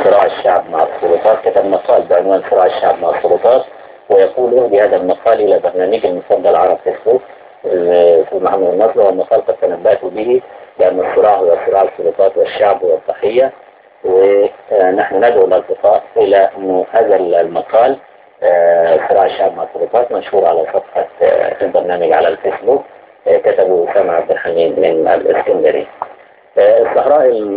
صراع الشعب مع السلطات، كتب مقال بعنوان صراع الشعب مع السلطات، ويقول اهدي هذا المقال إلى برنامج المفضل عرب فيسبوك في محمد النصر، والمقال قد تنبأت به لأن الصراع هو صراع السلطات والشعب والضحية. ونحن ندعو الأصدقاء إلى أن هذا المقال صراع الشعب مع السلطات منشور على صفحة البرنامج على الفيسبوك، كتبه أسامة عبد الحميد من الإسكندرية. الصحراء